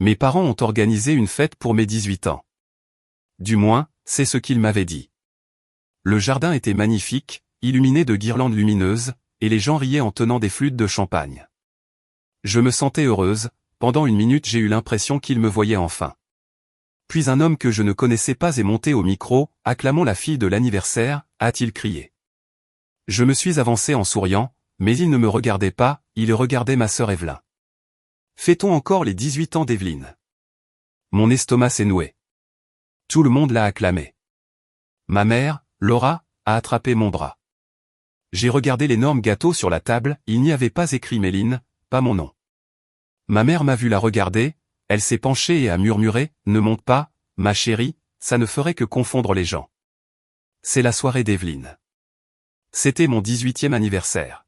Mes parents ont organisé une fête pour mes 18 ans. Du moins, c'est ce qu'ils m'avaient dit. Le jardin était magnifique, illuminé de guirlandes lumineuses, et les gens riaient en tenant des flûtes de champagne. Je me sentais heureuse, pendant une minute j'ai eu l'impression qu'ils me voyaient enfin. Puis un homme que je ne connaissais pas est monté au micro, acclamant la fille de l'anniversaire, a-t-il crié. Je me suis avancé en souriant, mais il ne me regardait pas, il regardait ma sœur Evelyn. Fait-on encore les 18 ans d'Evelyne? Mon estomac s'est noué. Tout le monde l'a acclamé. Ma mère, Laura, a attrapé mon bras. J'ai regardé l'énorme gâteau sur la table, il n'y avait pas écrit Méline, pas mon nom. Ma mère m'a vu la regarder, elle s'est penchée et a murmuré, « Ne monte pas, ma chérie, ça ne ferait que confondre les gens. » C'est la soirée d'Evelyne. C'était mon 18e anniversaire.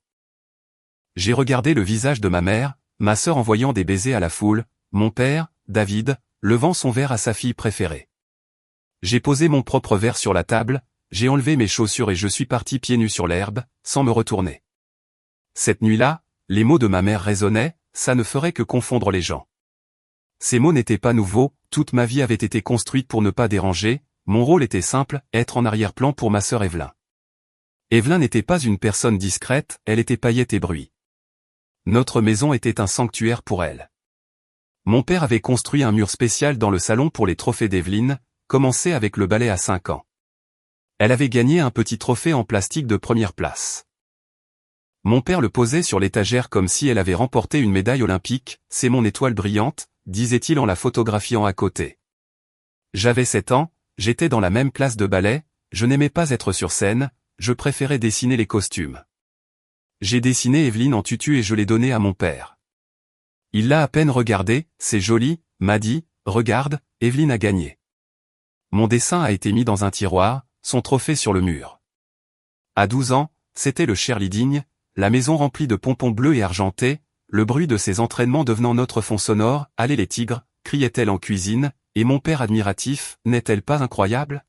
J'ai regardé le visage de ma mère, ma sœur envoyant des baisers à la foule, mon père, David, levant son verre à sa fille préférée. J'ai posé mon propre verre sur la table, j'ai enlevé mes chaussures et je suis parti pieds nus sur l'herbe, sans me retourner. Cette nuit-là, les mots de ma mère résonnaient, ça ne ferait que confondre les gens. Ces mots n'étaient pas nouveaux, toute ma vie avait été construite pour ne pas déranger, mon rôle était simple, être en arrière-plan pour ma sœur Evelyn. Evelyn n'était pas une personne discrète, elle était paillette et bruit. Notre maison était un sanctuaire pour elle. Mon père avait construit un mur spécial dans le salon pour les trophées d'Evelyne, commencé avec le ballet à 5 ans. Elle avait gagné un petit trophée en plastique de première place. Mon père le posait sur l'étagère comme si elle avait remporté une médaille olympique, c'est mon étoile brillante, disait-il en la photographiant à côté. J'avais 7 ans, j'étais dans la même classe de ballet, je n'aimais pas être sur scène, je préférais dessiner les costumes. J'ai dessiné Evelyne en tutu et je l'ai donnée à mon père. Il l'a à peine regardé, c'est joli, m'a dit, regarde, Evelyne a gagné. Mon dessin a été mis dans un tiroir, son trophée sur le mur. À 12 ans, c'était le cheerleading, la maison remplie de pompons bleus et argentés, le bruit de ses entraînements devenant notre fond sonore, « Allez les tigres !» criait-elle en cuisine, et mon père admiratif, « N'est-elle pas incroyable ?»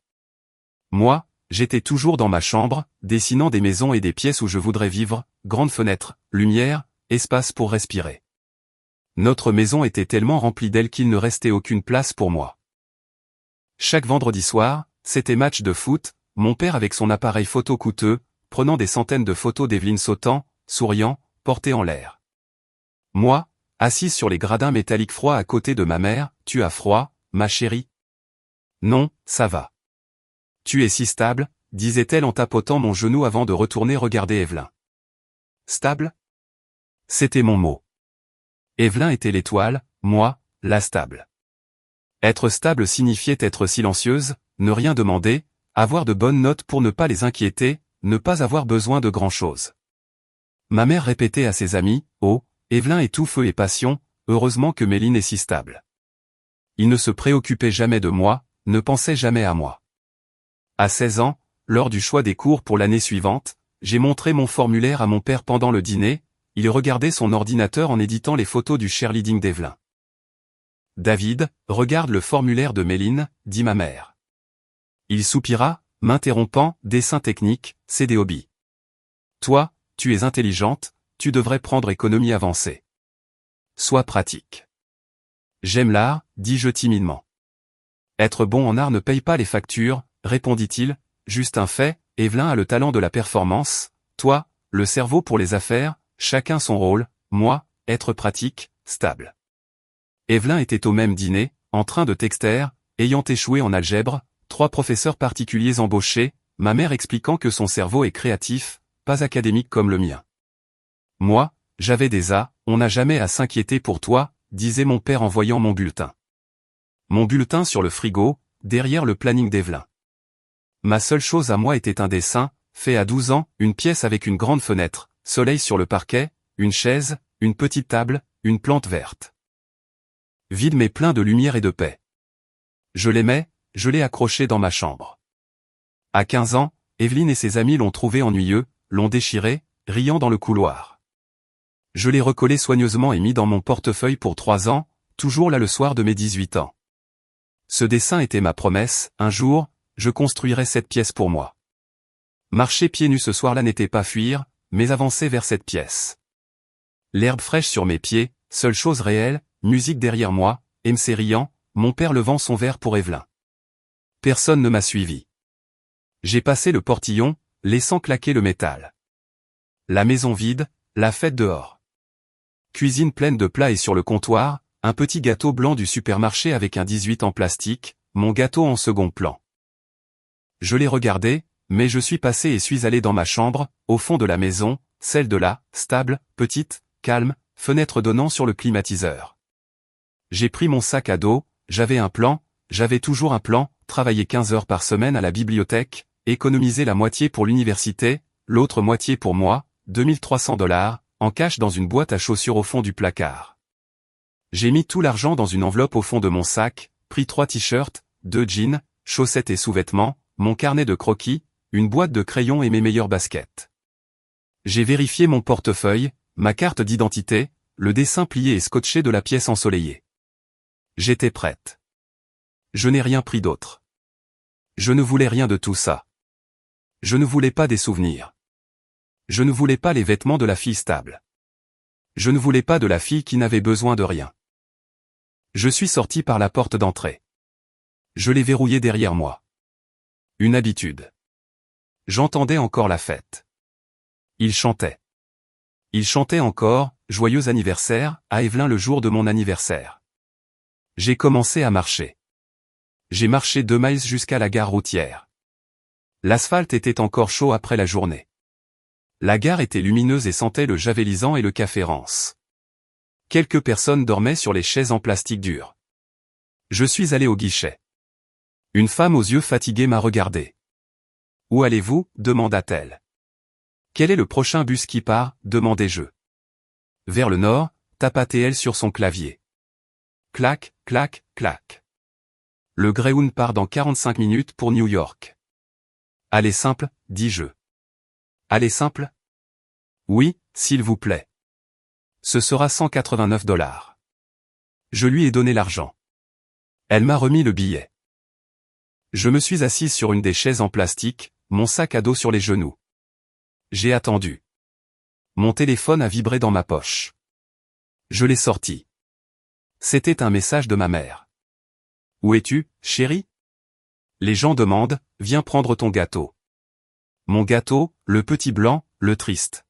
Moi, j'étais toujours dans ma chambre, dessinant des maisons et des pièces où je voudrais vivre, grandes fenêtres, lumière, espace pour respirer. Notre maison était tellement remplie d'elle qu'il ne restait aucune place pour moi. Chaque vendredi soir, c'était match de foot, mon père avec son appareil photo coûteux, prenant des centaines de photos d'Evelyne sautant, souriant, portée en l'air. Moi, assise sur les gradins métalliques froids à côté de ma mère, « Tu as froid, ma chérie ?»« Non, ça va. »« Tu es si stable », disait-elle en tapotant mon genou avant de retourner regarder Evelyn. Stable? C'était mon mot. Evelyn était l'étoile, moi, la stable. Être stable signifiait être silencieuse, ne rien demander, avoir de bonnes notes pour ne pas les inquiéter, ne pas avoir besoin de grand-chose. Ma mère répétait à ses amis, « Oh, Evelyn est tout feu et passion, heureusement que Méline est si stable. » Il ne se préoccupait jamais de moi, ne pensait jamais à moi. À 16 ans, lors du choix des cours pour l'année suivante, j'ai montré mon formulaire à mon père pendant le dîner, il regardait son ordinateur en éditant les photos du cheerleading d'Evelyn. « David, regarde le formulaire de Méline, » dit ma mère. Il soupira, m'interrompant, « Dessin technique, c'est des hobbies. Toi, tu es intelligente, tu devrais prendre économie avancée. Sois pratique. » J'aime l'art, dis-je timidement. Être bon en art ne paye pas les factures, répondit-il, juste un fait, Evelyn a le talent de la performance, toi, le cerveau pour les affaires, chacun son rôle, moi, être pratique, stable. Evelyn était au même dîner, en train de texter, ayant échoué en algèbre, 3 professeurs particuliers embauchés, ma mère expliquant que son cerveau est créatif, pas académique comme le mien. Moi, j'avais des A, on n'a jamais à s'inquiéter pour toi, disait mon père en voyant mon bulletin. Mon bulletin sur le frigo, derrière le planning d'Evelyn. Ma seule chose à moi était un dessin, fait à 12 ans, une pièce avec une grande fenêtre, soleil sur le parquet, une chaise, une petite table, une plante verte. Vide mais plein de lumière et de paix. Je l'aimais, je l'ai accroché dans ma chambre. À 15 ans, Evelyne et ses amis l'ont trouvé ennuyeux, l'ont déchiré, riant dans le couloir. Je l'ai recollé soigneusement et mis dans mon portefeuille pour 3 ans, toujours là le soir de mes 18 ans. Ce dessin était ma promesse, un jour, je construirais cette pièce pour moi. Marcher pieds nus ce soir-là n'était pas fuir, mais avancer vers cette pièce. L'herbe fraîche sur mes pieds, seule chose réelle, musique derrière moi, MC riant, mon père levant son verre pour Evelyn. Personne ne m'a suivi. J'ai passé le portillon, laissant claquer le métal. La maison vide, la fête dehors. Cuisine pleine de plats et sur le comptoir, un petit gâteau blanc du supermarché avec un 18 en plastique, mon gâteau en second plan. Je l'ai regardé, mais je suis passé et suis allé dans ma chambre, au fond de la maison, celle de la stable, petite, calme, fenêtre donnant sur le climatiseur. J'ai pris mon sac à dos, j'avais un plan, j'avais toujours un plan, travailler 15 heures par semaine à la bibliothèque, économiser la moitié pour l'université, l'autre moitié pour moi, $2300, en cash dans une boîte à chaussures au fond du placard. J'ai mis tout l'argent dans une enveloppe au fond de mon sac, pris 3 t-shirts, 2 jeans, chaussettes et sous-vêtements, mon carnet de croquis, une boîte de crayons et mes meilleures baskets. J'ai vérifié mon portefeuille, ma carte d'identité, le dessin plié et scotché de la pièce ensoleillée. J'étais prête. Je n'ai rien pris d'autre. Je ne voulais rien de tout ça. Je ne voulais pas des souvenirs. Je ne voulais pas les vêtements de la fille stable. Je ne voulais pas de la fille qui n'avait besoin de rien. Je suis sorti par la porte d'entrée. Je l'ai verrouillée derrière moi. Une habitude. J'entendais encore la fête. Il chantait. Il chantait encore, joyeux anniversaire, à Evelyn le jour de mon anniversaire. J'ai commencé à marcher. J'ai marché 2 miles jusqu'à la gare routière. L'asphalte était encore chaud après la journée. La gare était lumineuse et sentait le javelisant et le café rance. Quelques personnes dormaient sur les chaises en plastique dur. Je suis allé au guichet. Une femme aux yeux fatigués m'a regardé. « Où allez-vous » demanda-t-elle. « Quel est le prochain bus qui part » demandai-je. « Vers le nord » tapotait-elle sur son clavier. Clac, clac, clac. Le Greyhound part dans 45 minutes pour New York. Allez simple, dis-je. Allez simple ? Oui, s'il vous plaît. Ce sera $189. Je lui ai donné l'argent. Elle m'a remis le billet. Je me suis assise sur une des chaises en plastique, mon sac à dos sur les genoux. J'ai attendu. Mon téléphone a vibré dans ma poche. Je l'ai sorti. C'était un message de ma mère. « Où es-tu, chérie ? Les gens demandent, viens prendre ton gâteau. » Mon gâteau, le petit blanc, le triste.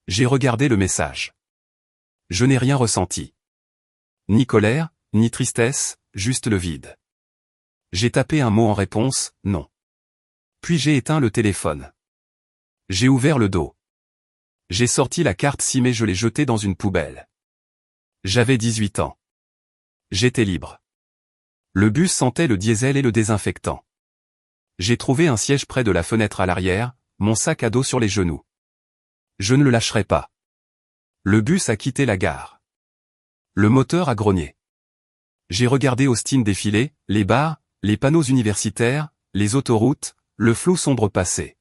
J'ai regardé le message. Je n'ai rien ressenti. Ni colère, ni tristesse, juste le vide. J'ai tapé un mot en réponse, non. Puis j'ai éteint le téléphone. J'ai ouvert le dos. J'ai sorti la carte SIM et je l'ai jetée dans une poubelle. J'avais 18 ans. J'étais libre. Le bus sentait le diesel et le désinfectant. J'ai trouvé un siège près de la fenêtre à l'arrière, mon sac à dos sur les genoux. Je ne le lâcherai pas. Le bus a quitté la gare. Le moteur a grogné. J'ai regardé Austin défiler, les bars, les panneaux universitaires, les autoroutes, le flou sombre passé.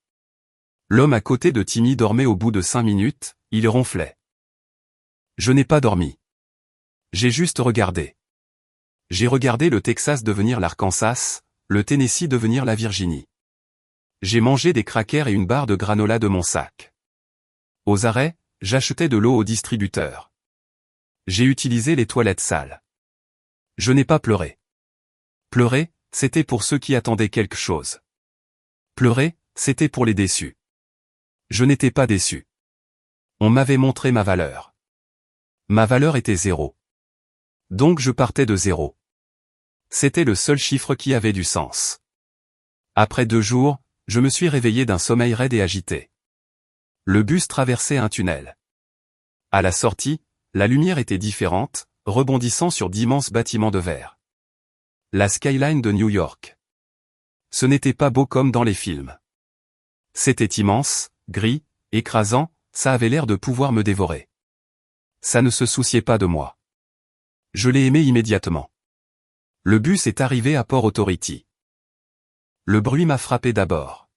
L'homme à côté de Timmy dormait au bout de 5 minutes, il ronflait. Je n'ai pas dormi. J'ai juste regardé. J'ai regardé le Texas devenir l'Arkansas, le Tennessee devenir la Virginie. J'ai mangé des crackers et une barre de granola de mon sac. Aux arrêts, j'achetais de l'eau au distributeur. J'ai utilisé les toilettes sales. Je n'ai pas pleuré. Pleurer, c'était pour ceux qui attendaient quelque chose. Pleurer, c'était pour les déçus. Je n'étais pas déçu. On m'avait montré ma valeur. Ma valeur était 0. Donc je partais de 0. C'était le seul chiffre qui avait du sens. Après 2 jours, je me suis réveillé d'un sommeil raide et agité. Le bus traversait un tunnel. À la sortie, la lumière était différente, rebondissant sur d'immenses bâtiments de verre. La skyline de New York. Ce n'était pas beau comme dans les films. C'était immense, gris, écrasant, ça avait l'air de pouvoir me dévorer. Ça ne se souciait pas de moi. Je l'ai aimé immédiatement. Le bus est arrivé à Port Authority. Le bruit m'a frappé d'abord.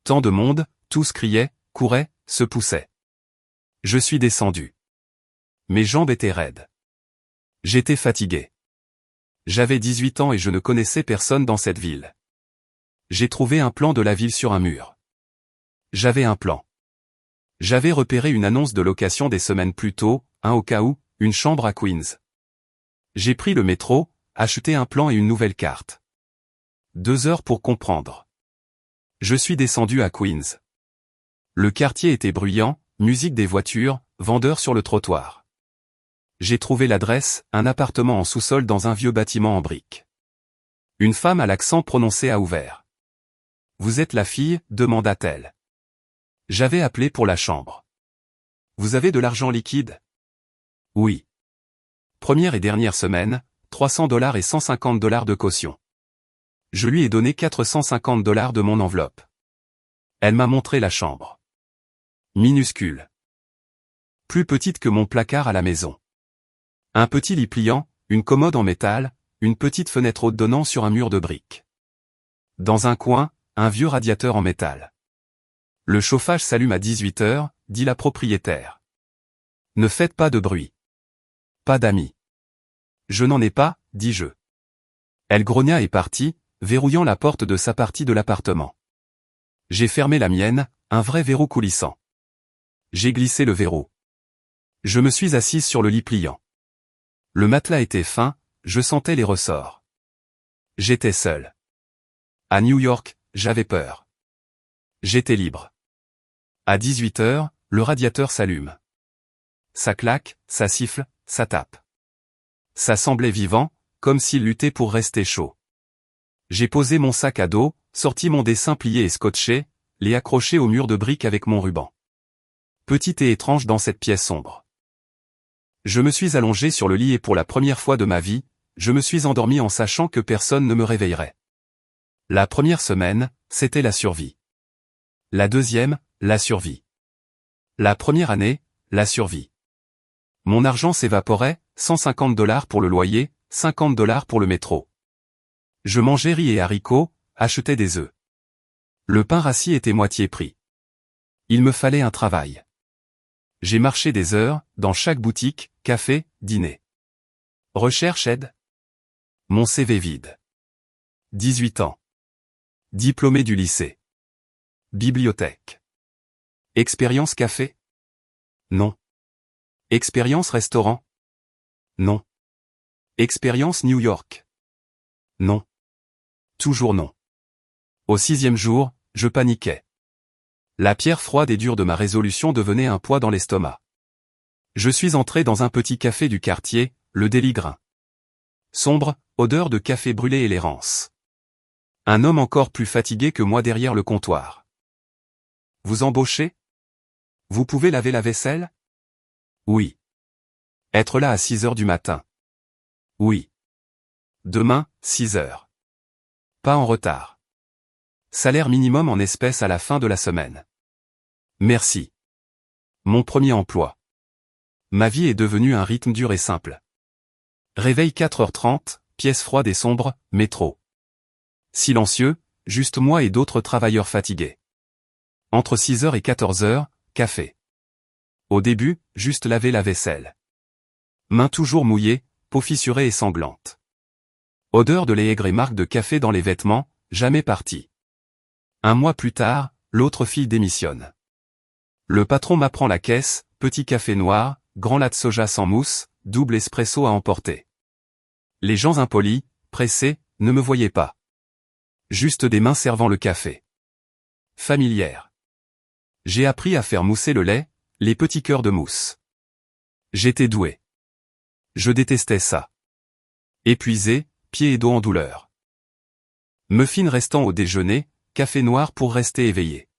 Tant de monde, tous criaient, couraient, se poussaient. Je suis descendu. Mes jambes étaient raides. J'étais fatigué. J'avais 18 ans et je ne connaissais personne dans cette ville. J'ai trouvé un plan de la ville sur un mur. J'avais un plan. J'avais repéré une annonce de location des semaines plus tôt, un au cas où, une chambre à Queens. J'ai pris le métro, acheté un plan et une nouvelle carte. 2 heures pour comprendre. Je suis descendu à Queens. Le quartier était bruyant, musique des voitures, vendeurs sur le trottoir. J'ai trouvé l'adresse, un appartement en sous-sol dans un vieux bâtiment en briques. Une femme à l'accent prononcé a ouvert. « Vous êtes la fille ?» demanda-t-elle. J'avais appelé pour la chambre. « Vous avez de l'argent liquide ?» Oui. Première et dernière semaine, $300 et $150 de caution. Je lui ai donné $450 de mon enveloppe. Elle m'a montré la chambre. Minuscule. Plus petite que mon placard à la maison. Un petit lit pliant, une commode en métal, une petite fenêtre haute donnant sur un mur de briques. Dans un coin, un vieux radiateur en métal. Le chauffage s'allume à 18 heures, dit la propriétaire. Ne faites pas de bruit. Pas d'amis. Je n'en ai pas, dis-je. Elle grogna et partit, verrouillant la porte de sa partie de l'appartement. J'ai fermé la mienne, un vrai verrou coulissant. J'ai glissé le verrou. Je me suis assise sur le lit pliant. Le matelas était fin, je sentais les ressorts. J'étais seul. À New York, j'avais peur. J'étais libre. À 18 heures, le radiateur s'allume. Ça claque, ça siffle, ça tape. Ça semblait vivant, comme s'il luttait pour rester chaud. J'ai posé mon sac à dos, sorti mon dessin plié et scotché, l'ai accroché au mur de briques avec mon ruban. Petit et étrange dans cette pièce sombre. Je me suis allongé sur le lit et pour la première fois de ma vie, je me suis endormi en sachant que personne ne me réveillerait. La première semaine, c'était la survie. La deuxième, la survie. La première année, la survie. Mon argent s'évaporait, $150 pour le loyer, $50 pour le métro. Je mangeais riz et haricots, achetais des œufs. Le pain rassis était moitié prix. Il me fallait un travail. J'ai marché des heures, dans chaque boutique, café, dîner. Recherche aide. Mon CV vide. 18 ans. Diplômé du lycée. Bibliothèque. Expérience café? Non. Expérience restaurant? Non. Expérience New York? Non. Toujours non. Au 6e jour, je paniquais. La pierre froide et dure de ma résolution devenait un poids dans l'estomac. Je suis entré dans un petit café du quartier, le Daily Grain. Sombre, odeur de café brûlé et l'errance. Un homme encore plus fatigué que moi derrière le comptoir. Vous embauchez? Vous pouvez laver la vaisselle? Oui. Être là à 6 heures du matin? Oui. Demain, 6 heures. Pas en retard. Salaire minimum en espèces à la fin de la semaine. Merci. Mon premier emploi. Ma vie est devenue un rythme dur et simple. Réveil 4h30, pièce froide et sombre, métro. Silencieux, juste moi et d'autres travailleurs fatigués. Entre 6h et 14h, café. Au début, juste laver la vaisselle. Mains toujours mouillées, peau fissurée et sanglante. Odeur de lait aigre et marque de café dans les vêtements, jamais parti. Un mois plus tard, l'autre fille démissionne. Le patron m'apprend la caisse, petit café noir, grand latte soja sans mousse, double espresso à emporter. Les gens impolis, pressés, ne me voyaient pas. Juste des mains servant le café. Familière. J'ai appris à faire mousser le lait, les petits cœurs de mousse. J'étais doué. Je détestais ça. Épuisé, pieds et dos en douleur. Muffin restant au déjeuner, café noir pour rester éveillé.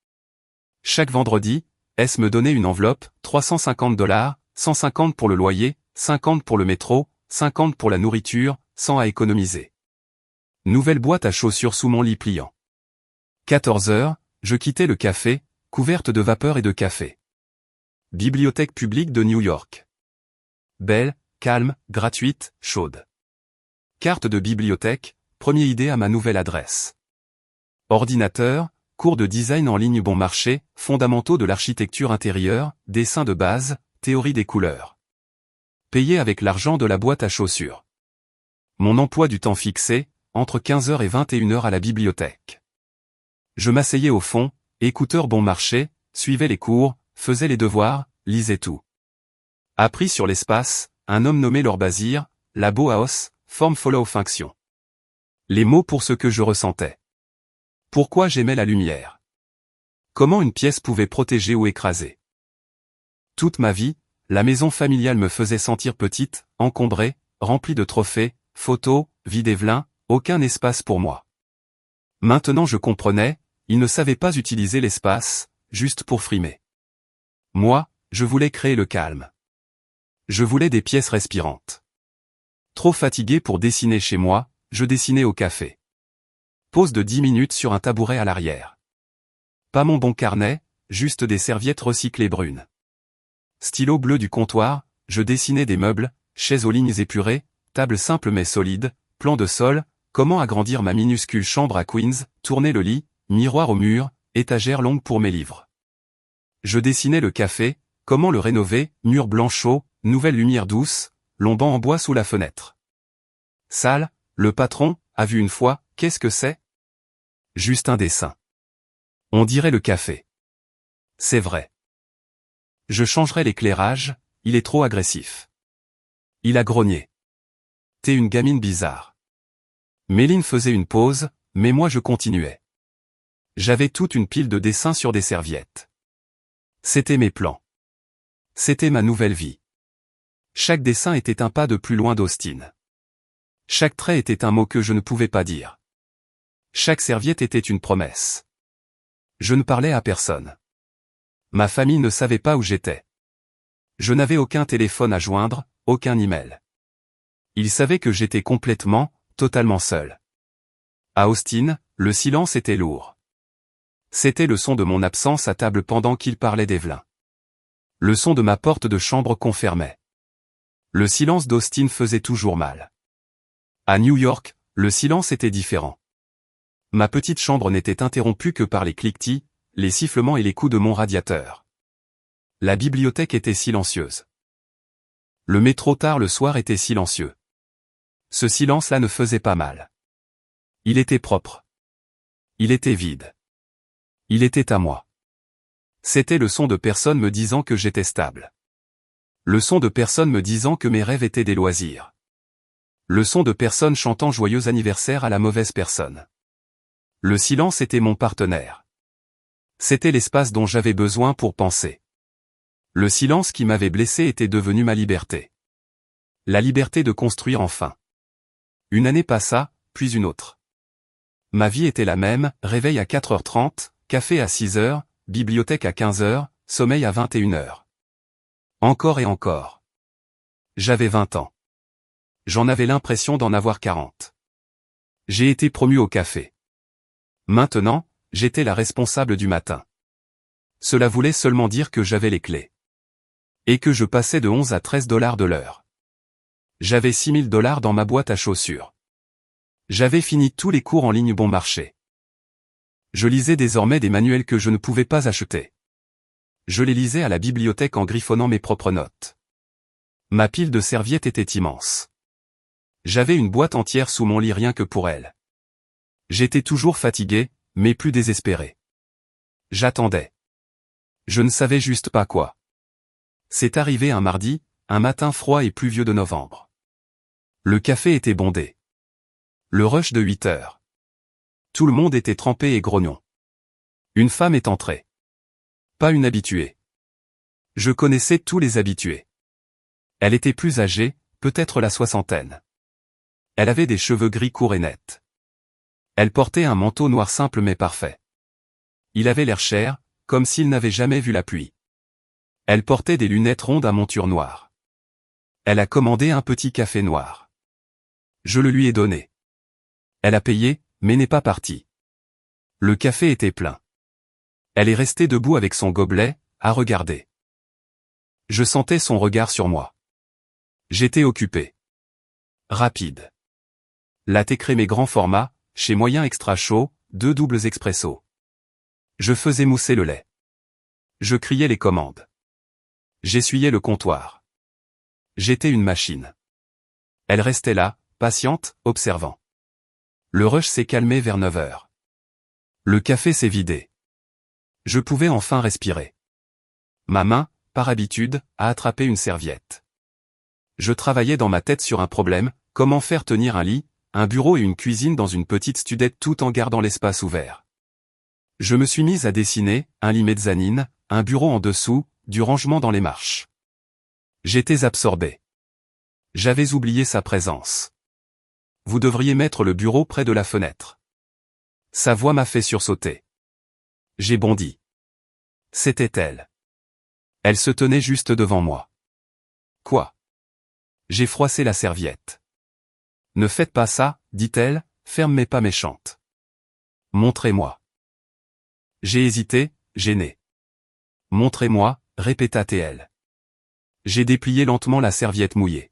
Chaque vendredi, S me donnait une enveloppe, $350, 150 pour le loyer, 50 pour le métro, 50 pour la nourriture, 100 à économiser. Nouvelle boîte à chaussures sous mon lit pliant. 14 heures, je quittais le café, couverte de vapeur et de café. Bibliothèque publique de New York. Belle, calme, gratuite, chaude. Carte de bibliothèque, première idée à ma nouvelle adresse. Ordinateur, cours de design en ligne bon marché, fondamentaux de l'architecture intérieure, dessin de base, théorie des couleurs. Payé avec l'argent de la boîte à chaussures. Mon emploi du temps fixé, entre 15h et 21h à la bibliothèque. Je m'asseyais au fond, écouteur bon marché, suivais les cours, faisais les devoirs, lisais tout. Appris sur l'espace, un homme nommé Lord Bazir, la Bauhaus, forme follow function. Les mots pour ce que je ressentais. Pourquoi j'aimais la lumière. Comment une pièce pouvait protéger ou écraser. Toute ma vie, la maison familiale me faisait sentir petite, encombrée, remplie de trophées, photos, vide et velin, aucun espace pour moi. Maintenant je comprenais, ils ne savaient pas utiliser l'espace, juste pour frimer. Moi, je voulais créer le calme. Je voulais des pièces respirantes. Trop fatigué pour dessiner chez moi, je dessinais au café. Pause de 10 minutes sur un tabouret à l'arrière. Pas mon bon carnet, juste des serviettes recyclées brunes. Stylo bleu du comptoir, je dessinais des meubles, chaises aux lignes épurées, table simple mais solide, plan de sol, comment agrandir ma minuscule chambre à Queens, tourner le lit, miroir au mur, étagère longue pour mes livres. Je dessinais le café, comment le rénover, mur blanc chaud, nouvelle lumière douce, long banc en bois sous la fenêtre. Salle, le patron, a vu une fois, qu'est-ce que c'est? Juste un dessin. On dirait le café. C'est vrai. Je changerai l'éclairage, il est trop agressif. Il a grogné. T'es une gamine bizarre. Méline faisait une pause, mais moi je continuais. J'avais toute une pile de dessins sur des serviettes. C'était mes plans. C'était ma nouvelle vie. Chaque dessin était un pas de plus loin d'Austin. Chaque trait était un mot que je ne pouvais pas dire. Chaque serviette était une promesse. Je ne parlais à personne. Ma famille ne savait pas où j'étais. Je n'avais aucun téléphone à joindre, aucun email. Ils savaient que j'étais complètement, totalement seul. À Austin, le silence était lourd. C'était le son de mon absence à table pendant qu'il parlait d'Evelyn. Le son de ma porte de chambre qu'on fermait. Le silence d'Austin faisait toujours mal. À New York, le silence était différent. Ma petite chambre n'était interrompue que par les cliquetis, les sifflements et les coups de mon radiateur. La bibliothèque était silencieuse. Le métro tard le soir était silencieux. Ce silence-là ne faisait pas mal. Il était propre. Il était vide. Il était à moi. C'était le son de personne me disant que j'étais stable. Le son de personne me disant que mes rêves étaient des loisirs. Le son de personne chantant joyeux anniversaire à la mauvaise personne. Le silence était mon partenaire. C'était l'espace dont j'avais besoin pour penser. Le silence qui m'avait blessé était devenu ma liberté. La liberté de construire enfin. Une année passa, puis une autre. Ma vie était la même, réveil à 4h30, café à 6h, bibliothèque à 15h, sommeil à 21h. Encore et encore. J'avais 20 ans. J'en avais l'impression d'en avoir 40. J'ai été promu au café. Maintenant, j'étais la responsable du matin. Cela voulait seulement dire que j'avais les clés. Et que je passais de 11 à 13 $ de l'heure. J'avais 6 000 $ dans ma boîte à chaussures. J'avais fini tous les cours en ligne bon marché. Je lisais désormais des manuels que je ne pouvais pas acheter. Je les lisais à la bibliothèque en griffonnant mes propres notes. Ma pile de serviettes était immense. J'avais une boîte entière sous mon lit rien que pour elle. J'étais toujours fatigué, mais plus désespéré. J'attendais. Je ne savais juste pas quoi. C'est arrivé un mardi, un matin froid et pluvieux de novembre. Le café était bondé. Le rush de 8 heures. Tout le monde était trempé et grognon. Une femme est entrée. Pas une habituée. Je connaissais tous les habitués. Elle était plus âgée, peut-être la soixantaine. Elle avait des cheveux gris courts et nets. Elle portait un manteau noir simple mais parfait. Il avait l'air cher, comme s'il n'avait jamais vu la pluie. Elle portait des lunettes rondes à monture noire. Elle a commandé un petit café noir. Je le lui ai donné. Elle a payé, mais n'est pas partie. Le café était plein. Elle est restée debout avec son gobelet, à regarder. Je sentais son regard sur moi. J'étais occupé. Rapide. Latte crémé grand format, chez moyen extra chaud, 2 doubles expresso. Je faisais mousser le lait. Je criais les commandes. J'essuyais le comptoir. J'étais une machine. Elle restait là, patiente, observant. Le rush s'est calmé vers 9 heures. Le café s'est vidé. Je pouvais enfin respirer. Ma main, par habitude, a attrapé une serviette. Je travaillais dans ma tête sur un problème, comment faire tenir un lit, un bureau et une cuisine dans une petite studette tout en gardant l'espace ouvert. Je me suis mise à dessiner, un lit mezzanine, un bureau en dessous, du rangement dans les marches. J'étais absorbé. J'avais oublié sa présence. Vous devriez mettre le bureau près de la fenêtre. Sa voix m'a fait sursauter. J'ai bondi. C'était elle. Elle se tenait juste devant moi. Quoi? J'ai froissé la serviette. Ne faites pas ça, dit-elle, ferme mais pas méchante. Montrez-moi. J'ai hésité, gêné. Montrez-moi, répéta-t-elle. J'ai déplié lentement la serviette mouillée.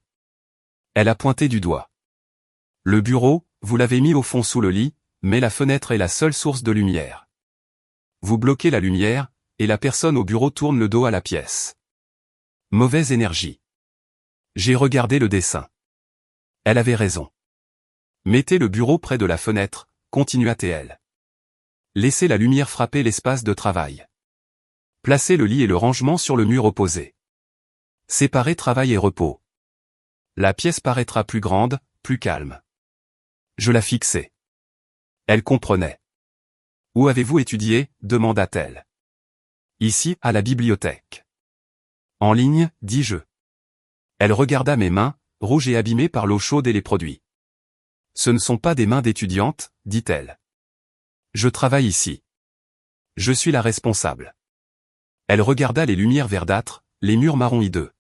Elle a pointé du doigt. Le bureau, vous l'avez mis au fond sous le lit, mais la fenêtre est la seule source de lumière. Vous bloquez la lumière, et la personne au bureau tourne le dos à la pièce. Mauvaise énergie. J'ai regardé le dessin. Elle avait raison. Mettez le bureau près de la fenêtre, continua-t-elle. Laissez la lumière frapper l'espace de travail. Placez le lit et le rangement sur le mur opposé. Séparez travail et repos. La pièce paraîtra plus grande, plus calme. Je la fixai. Elle comprenait. Où avez-vous étudié, demanda-t-elle. Ici, à la bibliothèque. En ligne, dis-je. Elle regarda mes mains, rouges et abîmées par l'eau chaude et les produits. Ce ne sont pas des mains d'étudiante, dit-elle. Je travaille ici. Je suis la responsable. Elle regarda les lumières verdâtres, les murs marron hideux.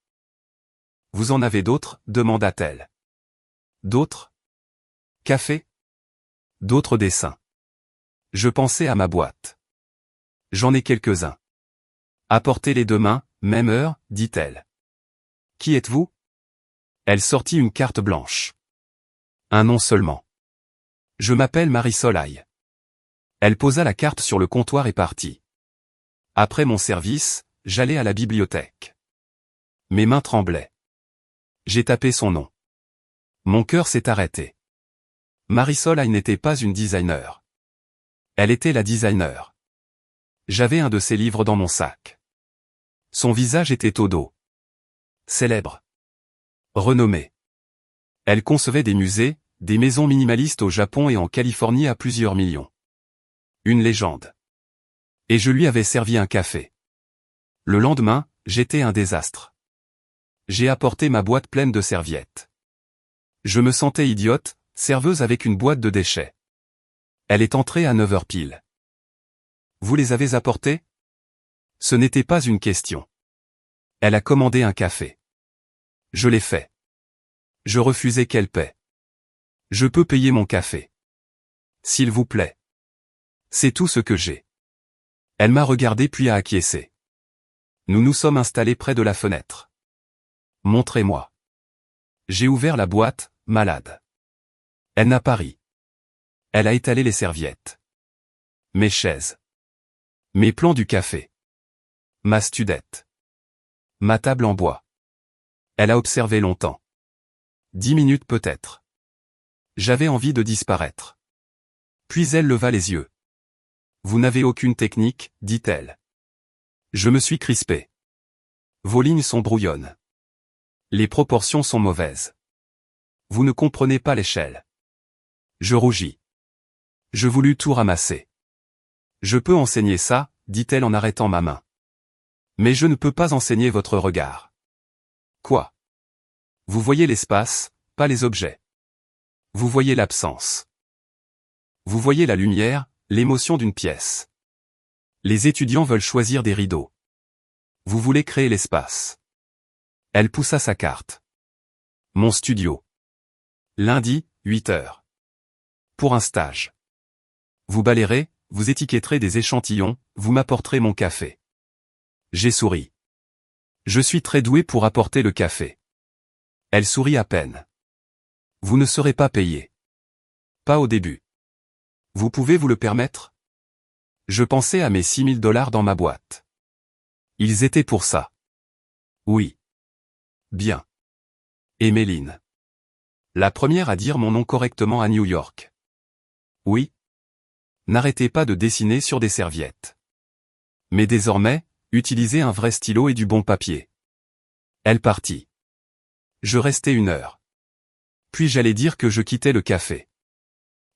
Vous en avez d'autres, demanda-t-elle. D'autres? Café? D'autres dessins. Je pensais à ma boîte. J'en ai quelques-uns. Apportez-les demain, même heure, dit-elle. Qui êtes-vous? Elle sortit une carte blanche. Un nom seulement. Je m'appelle Marisol Aïe. Elle posa la carte sur le comptoir et partit. Après mon service, j'allais à la bibliothèque. Mes mains tremblaient. J'ai tapé son nom. Mon cœur s'est arrêté. Marisol Aïe n'était pas une designer. Elle était la designer. J'avais un de ses livres dans mon sac. Son visage était au dos. Célèbre. Renommée. Elle concevait des musées, des maisons minimalistes au Japon et en Californie à plusieurs millions. Une légende. Et je lui avais servi un café. Le lendemain, j'étais un désastre. J'ai apporté ma boîte pleine de serviettes. Je me sentais idiote, serveuse avec une boîte de déchets. Elle est entrée à 9h pile. Vous les avez apportées? Ce n'était pas une question. Elle a commandé un café. Je l'ai fait. Je refusais qu'elle paie. Je peux payer mon café. S'il vous plaît. C'est tout ce que j'ai. Elle m'a regardé puis a acquiescé. Nous nous sommes installés près de la fenêtre. Montrez-moi. J'ai ouvert la boîte, malade. Elle n'a pas ri. Elle a étalé les serviettes. Mes chaises. Mes plans du café. Ma studette. Ma table en bois. Elle a observé longtemps. 10 minutes peut-être. J'avais envie de disparaître. Puis elle leva les yeux. Vous n'avez aucune technique, dit-elle. Je me suis crispé. Vos lignes sont brouillonnes. Les proportions sont mauvaises. Vous ne comprenez pas l'échelle. Je rougis. Je voulus tout ramasser. Je peux enseigner ça, dit-elle en arrêtant ma main. Mais je ne peux pas enseigner votre regard. Quoi? Vous voyez l'espace, pas les objets. Vous voyez l'absence. Vous voyez la lumière, l'émotion d'une pièce. Les étudiants veulent choisir des rideaux. Vous voulez créer l'espace. Elle poussa sa carte. Mon studio. Lundi, 8h. Pour un stage. Vous balayerez, vous étiquetterez des échantillons, vous m'apporterez mon café. J'ai souri. Je suis très doué pour apporter le café. Elle sourit à peine. Vous ne serez pas payé. Pas au début. Vous pouvez vous le permettre? Je pensais à mes $6000 dans ma boîte. Ils étaient pour ça. Oui. Bien. Et Méline. La première à dire mon nom correctement à New York. Oui. N'arrêtez pas de dessiner sur des serviettes. Mais désormais, utilisez un vrai stylo et du bon papier. Elle partit. Je restais 1 heure. Puis j'allais dire que je quittais le café.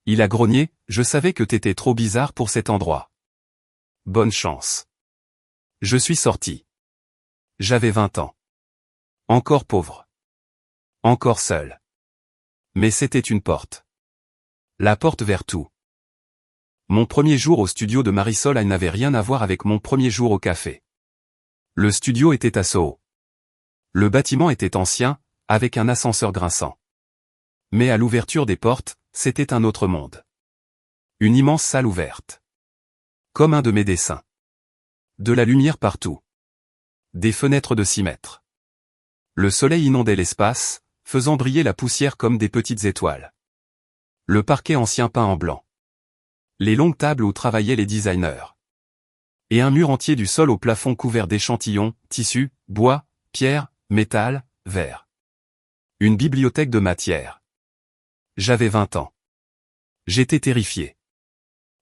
Il a grogné, je savais que t'étais trop bizarre pour cet endroit. Bonne chance. Je suis sorti. J'avais 20 ans. Encore pauvre. Encore seul. Mais c'était une porte. La porte vers tout. Mon premier jour au studio de Marisol n'avait rien à voir avec mon premier jour au café. Le studio était à Soho. Le bâtiment était ancien, avec un ascenseur grinçant. Mais à l'ouverture des portes, c'était un autre monde. Une immense salle ouverte. Comme un de mes dessins. De la lumière partout. Des fenêtres de 6 mètres. Le soleil inondait l'espace, faisant briller la poussière comme des petites étoiles. Le parquet ancien peint en blanc. Les longues tables où travaillaient les designers. Et un mur entier du sol au plafond couvert d'échantillons, tissus, bois, pierre, métal, verre. Une bibliothèque de matière. J'avais 20 ans. J'étais terrifié.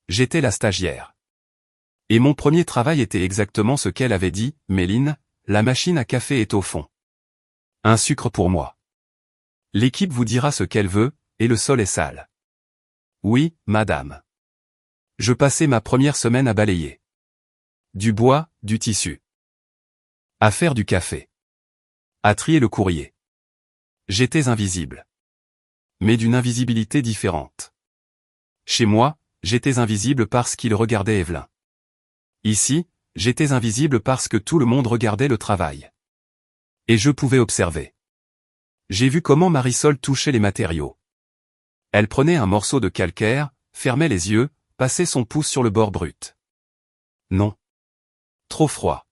J'étais la stagiaire. Et mon premier travail était exactement ce qu'elle avait dit, Méline, la machine à café est au fond. Un sucre pour moi. L'équipe vous dira ce qu'elle veut, et le sol est sale. Oui, madame. Je passais ma première semaine à balayer. Du bois, du tissu. À faire du café. À trier le courrier. J'étais invisible. Mais d'une invisibilité différente. Chez moi, j'étais invisible parce qu'il regardait Evelyn. Ici, j'étais invisible parce que tout le monde regardait le travail. Et je pouvais observer. J'ai vu comment Marisol touchait les matériaux. Elle prenait un morceau de calcaire, fermait les yeux, passait son pouce sur le bord brut. Non. Trop froid.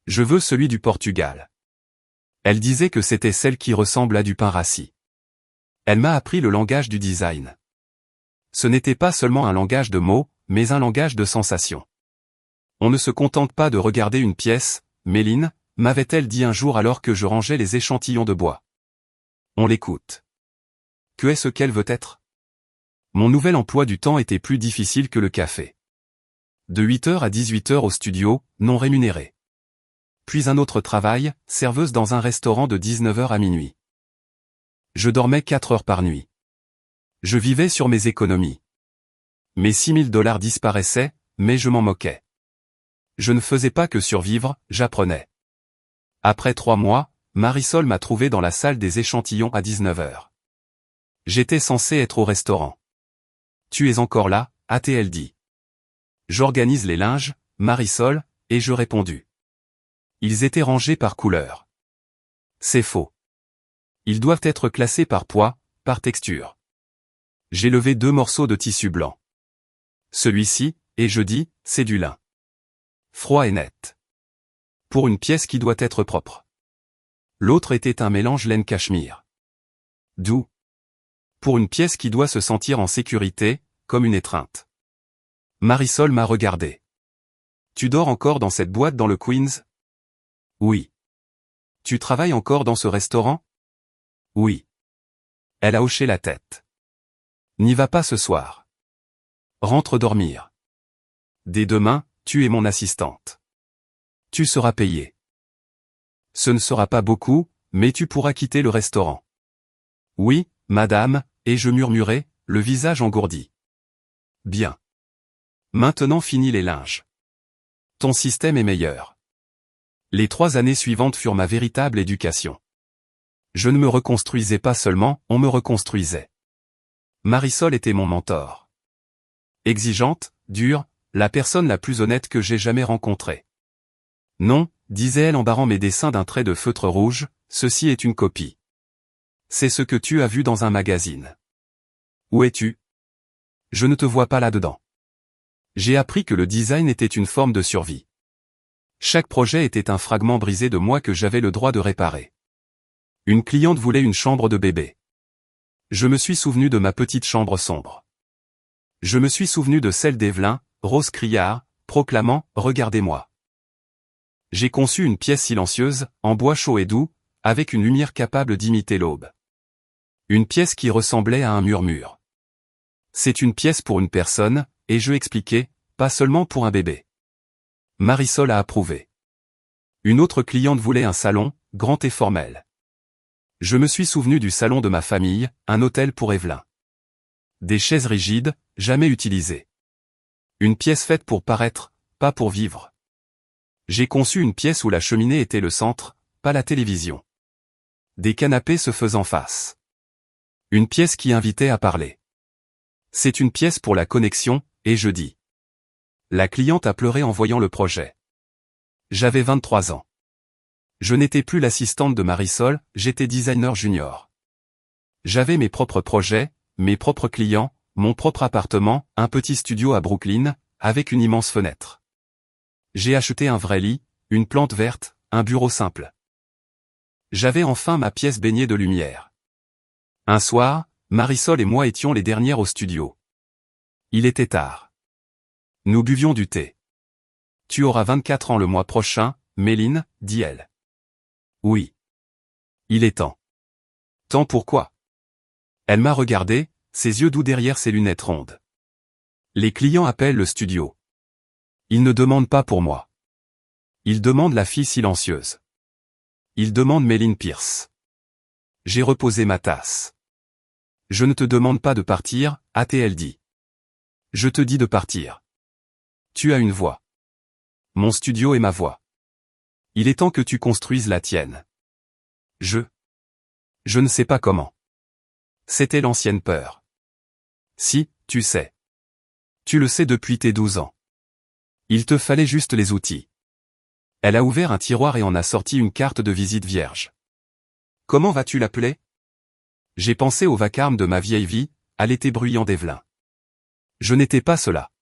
Je veux celui du Portugal. Elle disait que c'était celle qui ressemble à du pain rassis. Elle m'a appris le langage du design. Ce n'était pas seulement un langage de mots, mais un langage de sensations. On ne se contente pas de regarder une pièce, Méline, m'avait-elle dit un jour alors que je rangeais les échantillons de bois. On l'écoute. Que est-ce qu'elle veut être? Mon nouvel emploi du temps était plus difficile que le café. De 8h à 18h au studio, non rémunéré. Puis un autre travail, serveuse dans un restaurant de 19h à minuit. Je dormais 4 heures par nuit. Je vivais sur mes économies. Mes $6 000 disparaissaient, mais je m'en moquais. Je ne faisais pas que survivre, j'apprenais. Après 3 mois, Marisol m'a trouvé dans la salle des échantillons à 19h. J'étais censé être au restaurant. Tu es encore là, a-t-elle dit. J'organise les linges, Marisol, et je répondus. Ils étaient rangés par couleur. C'est faux. Ils doivent être classés par poids, par texture. J'ai levé 2 morceaux de tissu blanc. Celui-ci, et je dis, c'est du lin. Froid et net. Pour une pièce qui doit être propre. L'autre était un mélange laine-cachemire. Doux. Pour une pièce qui doit se sentir en sécurité, comme une étreinte. Marisol m'a regardé. Tu dors encore dans cette boîte dans le Queens? Oui. Tu travailles encore dans ce restaurant? Oui. Elle a hoché la tête. N'y va pas ce soir. Rentre dormir. Dès demain, tu es mon assistante. Tu seras payée. Ce ne sera pas beaucoup, mais tu pourras quitter le restaurant. Oui, madame, et je murmurai, le visage engourdi. Bien. Maintenant finis les linges. Ton système est meilleur. Les 3 années suivantes furent ma véritable éducation. Je ne me reconstruisais pas seulement, on me reconstruisait. Marisol était mon mentor. Exigeante, dure, la personne la plus honnête que j'ai jamais rencontrée. Non, disait-elle en barrant mes dessins d'un trait de feutre rouge, ceci est une copie. C'est ce que tu as vu dans un magazine. Où es-tu? Je ne te vois pas là-dedans. J'ai appris que le design était une forme de survie. Chaque projet était un fragment brisé de moi que j'avais le droit de réparer. Une cliente voulait une chambre de bébé. Je me suis souvenu de ma petite chambre sombre. Je me suis souvenu de celle d'Evelyn, rose criard, proclamant « Regardez-moi ». J'ai conçu une pièce silencieuse, en bois chaud et doux, avec une lumière capable d'imiter l'aube. Une pièce qui ressemblait à un murmure. C'est une pièce pour une personne, et je expliquais, pas seulement pour un bébé. Marisol a approuvé. Une autre cliente voulait un salon, grand et formel. Je me suis souvenu du salon de ma famille, un hôtel pour Evelyn. Des chaises rigides, jamais utilisées. Une pièce faite pour paraître, pas pour vivre. J'ai conçu une pièce où la cheminée était le centre, pas la télévision. Des canapés se faisant face. Une pièce qui invitait à parler. C'est une pièce pour la connexion, et je dis. La cliente a pleuré en voyant le projet. J'avais 23 ans. Je n'étais plus l'assistante de Marisol, j'étais designer junior. J'avais mes propres projets, mes propres clients, mon propre appartement, un petit studio à Brooklyn, avec une immense fenêtre. J'ai acheté un vrai lit, une plante verte, un bureau simple. J'avais enfin ma pièce baignée de lumière. Un soir, Marisol et moi étions les dernières au studio. Il était tard. Nous buvions du thé. Tu auras 24 ans le mois prochain, Méline, dit-elle. Oui. Il est temps. Temps pourquoi? Elle m'a regardé, ses yeux doux derrière ses lunettes rondes. Les clients appellent le studio. Ils ne demandent pas pour moi. Ils demandent la fille silencieuse. Ils demandent Méline Pierce. J'ai reposé ma tasse. Je ne te demande pas de partir, a-t-elle dit. Je te dis de partir. Tu as une voix. Mon studio est ma voix. Il est temps que tu construises la tienne. Je ne sais pas comment. C'était l'ancienne peur. Si, tu sais. Tu le sais depuis tes 12 ans. Il te fallait juste les outils. Elle a ouvert un tiroir et en a sorti une carte de visite vierge. Comment vas-tu l'appeler? J'ai pensé au vacarme de ma vieille vie, à l'été bruyant d'Evelyn. Je n'étais pas cela.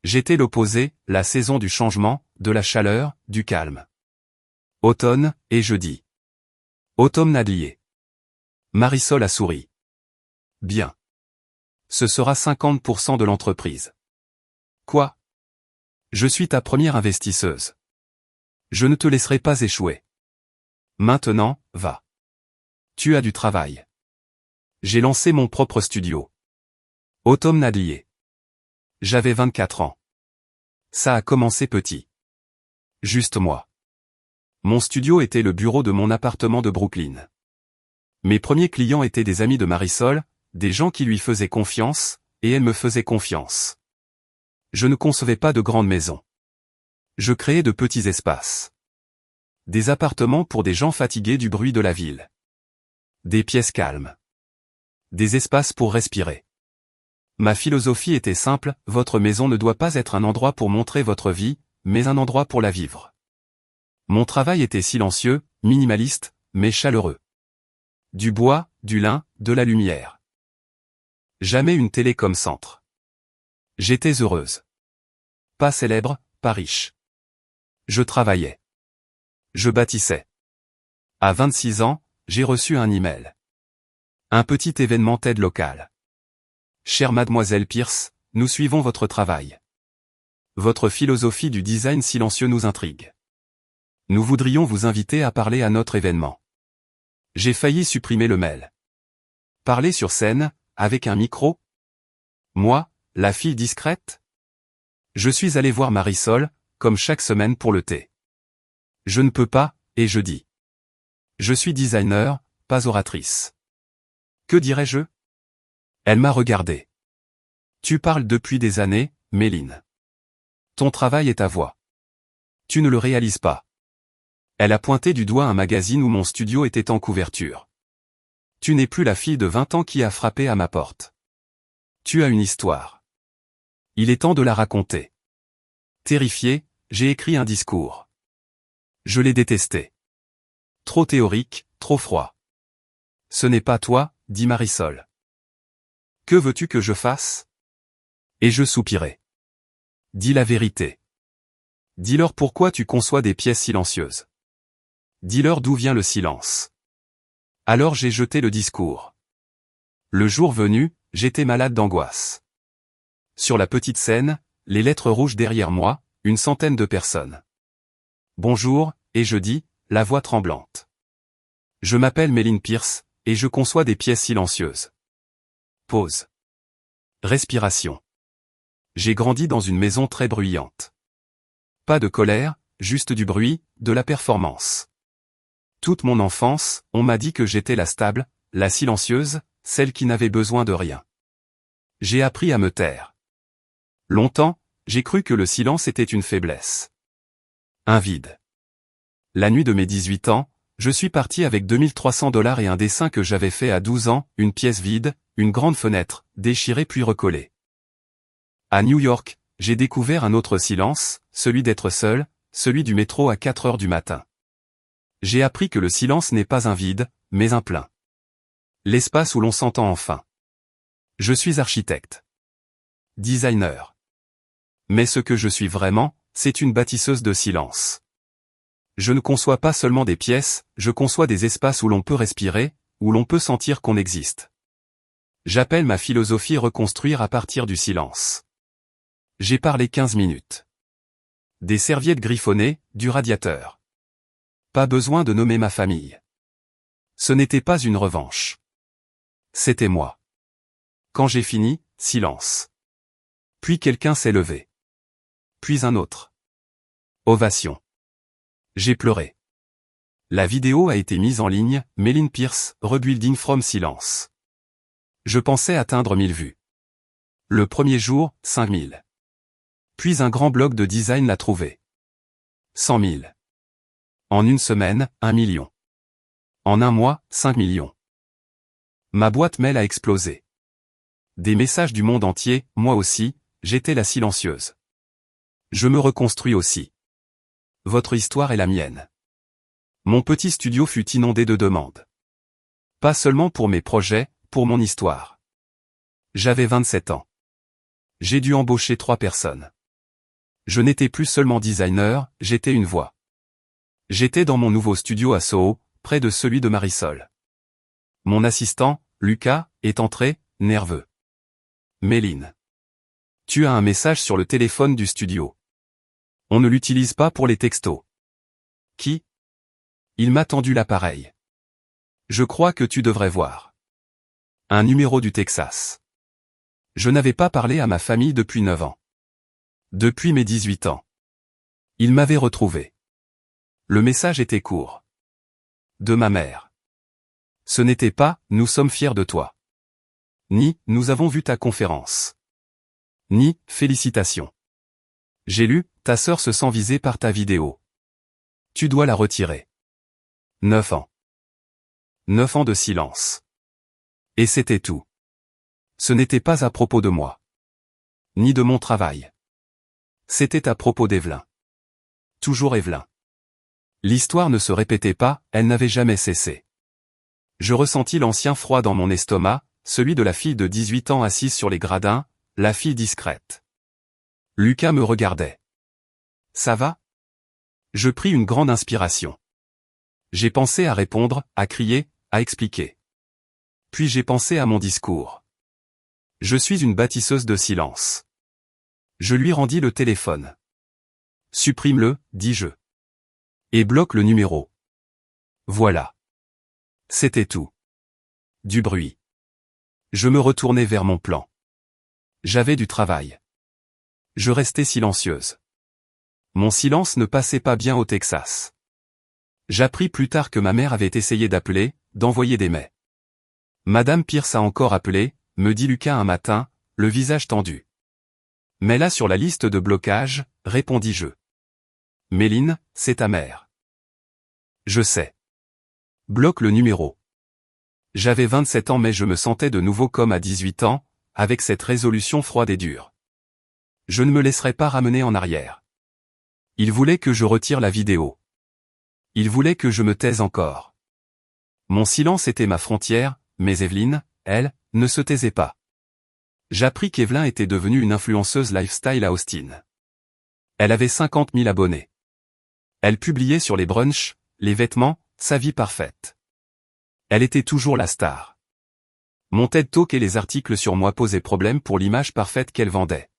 J'étais l'opposé, la saison du changement, de la chaleur, du calme. Automne, et je dis. Automne Nadlier. Marisol a souri. Bien. Ce sera 50% de l'entreprise. Quoi? Je suis ta première investisseuse. Je ne te laisserai pas échouer. Maintenant, va. Tu as du travail. J'ai lancé mon propre studio. Automne Nadlier. J'avais 24 ans. Ça a commencé petit. Juste moi. Mon studio était le bureau de mon appartement de Brooklyn. Mes premiers clients étaient des amis de Marisol, des gens qui lui faisaient confiance, et elle me faisait confiance. Je ne concevais pas de grandes maisons. Je créais de petits espaces. Des appartements pour des gens fatigués du bruit de la ville. Des pièces calmes. Des espaces pour respirer. Ma philosophie était simple, votre maison ne doit pas être un endroit pour montrer votre vie, mais un endroit pour la vivre. Mon travail était silencieux, minimaliste, mais chaleureux. Du bois, du lin, de la lumière. Jamais une télé comme centre. J'étais heureuse. Pas célèbre, pas riche. Je travaillais. Je bâtissais. À 26 ans, j'ai reçu un email. Un petit événement TED local. Chère mademoiselle Pierce, nous suivons votre travail. Votre philosophie du design silencieux nous intrigue. Nous voudrions vous inviter à parler à notre événement. J'ai failli supprimer le mail. Parler sur scène, avec un micro? Moi, la fille discrète? Je suis allé voir Marisol, comme chaque semaine pour le thé. Je ne peux pas, et je dis. Je suis designer, pas oratrice. Que dirais-je? Elle m'a regardé. Tu parles depuis des années, Méline. Ton travail est ta voix. Tu ne le réalises pas. Elle a pointé du doigt un magazine où mon studio était en couverture. Tu n'es plus la fille de 20 ans qui a frappé à ma porte. Tu as une histoire. Il est temps de la raconter. Terrifié, j'ai écrit un discours. Je l'ai détesté. Trop théorique, trop froid. Ce n'est pas toi, dit Marisol. Que veux-tu que je fasse? Et je soupirai. Dis la vérité. Dis-leur pourquoi tu conçois des pièces silencieuses. Dis-leur d'où vient le silence. Alors j'ai jeté le discours. Le jour venu, j'étais malade d'angoisse. Sur la petite scène, les lettres rouges derrière moi, une centaine de personnes. Bonjour, et je dis, la voix tremblante. Je m'appelle Méline Pierce, et je conçois des pièces silencieuses. Pause. Respiration. J'ai grandi dans une maison très bruyante. Pas de colère, juste du bruit, de la performance. Toute mon enfance, on m'a dit que j'étais la stable, la silencieuse, celle qui n'avait besoin de rien. J'ai appris à me taire. Longtemps, j'ai cru que le silence était une faiblesse. Un vide. La nuit de mes 18 ans, je suis parti avec $2300 et un dessin que j'avais fait à 12 ans, une pièce vide, une grande fenêtre, déchirée puis recollée. À New York, j'ai découvert un autre silence, celui d'être seul, celui du métro à 4 heures du matin. J'ai appris que le silence n'est pas un vide, mais un plein. L'espace où l'on s'entend enfin. Je suis architecte. Designer. Mais ce que je suis vraiment, c'est une bâtisseuse de silence. Je ne conçois pas seulement des pièces, je conçois des espaces où l'on peut respirer, où l'on peut sentir qu'on existe. J'appelle ma philosophie reconstruire à partir du silence. J'ai parlé 15 minutes. Des serviettes griffonnées, du radiateur. Pas besoin de nommer ma famille. Ce n'était pas une revanche. C'était moi. Quand j'ai fini, silence. Puis quelqu'un s'est levé. Puis un autre. Ovation. J'ai pleuré. La vidéo a été mise en ligne, Mélin Pierce, Rebuilding from Silence. Je pensais atteindre 1000 vues. Le premier jour, 5000. Puis un grand blog de design l'a trouvé. 100 000. En une semaine, 1 million. En un mois, 5 millions. Ma boîte mail a explosé. Des messages du monde entier, moi aussi, j'étais la silencieuse. Je me reconstruis aussi. Votre histoire est la mienne. Mon petit studio fut inondé de demandes. Pas seulement pour mes projets, pour mon histoire. J'avais 27 ans. J'ai dû embaucher 3 personnes. Je n'étais plus seulement designer, j'étais une voix. J'étais dans mon nouveau studio à Soho, près de celui de Marisol. Mon assistant, Lucas, est entré, nerveux. Méline. Tu as un message sur le téléphone du studio. On ne l'utilise pas pour les textos. Qui? Il m'a tendu l'appareil. Je crois que tu devrais voir. Un numéro du Texas. Je n'avais pas parlé à ma famille depuis 9 ans. Depuis mes 18 ans. Il m'avait retrouvé. Le message était court. De ma mère. Ce n'était pas « nous sommes fiers de toi ». Ni « nous avons vu ta conférence ». Ni « félicitations ». J'ai lu « ta sœur se sent visée par ta vidéo. Tu dois la retirer ». 9 ans. 9 ans de silence. Et c'était tout. Ce n'était pas à propos de moi. Ni de mon travail. C'était à propos d'Evelyn. Toujours Evelyn. L'histoire ne se répétait pas, elle n'avait jamais cessé. Je ressentis l'ancien froid dans mon estomac, celui de la fille de 18 ans assise sur les gradins, la fille discrète. Lucas me regardait. Ça va? Je pris une grande inspiration. J'ai pensé à répondre, à crier, à expliquer. Puis j'ai pensé à mon discours. Je suis une bâtisseuse de silence. Je lui rendis le téléphone. Supprime-le, dis-je. Et bloque le numéro. Voilà. C'était tout. Du bruit. Je me retournai vers mon plan. J'avais du travail. Je restais silencieuse. Mon silence ne passait pas bien au Texas. J'appris plus tard que ma mère avait essayé d'appeler, d'envoyer des mails. Madame Pierce a encore appelé, me dit Lucas un matin, le visage tendu. Mais là sur la liste de blocage, répondis-je. Méline, c'est ta mère. Je sais. Bloque le numéro. J'avais 27 ans mais je me sentais de nouveau comme à 18 ans, avec cette résolution froide et dure. Je ne me laisserai pas ramener en arrière. Il voulait que je retire la vidéo. Il voulait que je me taise encore. Mon silence était ma frontière, mais Evelyne, elle, ne se taisait pas. J'appris qu'Evelyn était devenue une influenceuse lifestyle à Austin. Elle avait 50 000 abonnés. Elle publiait sur les brunchs, les vêtements, sa vie parfaite. Elle était toujours la star. Mon TED Talk et les articles sur moi posaient problème pour l'image parfaite qu'elle vendait.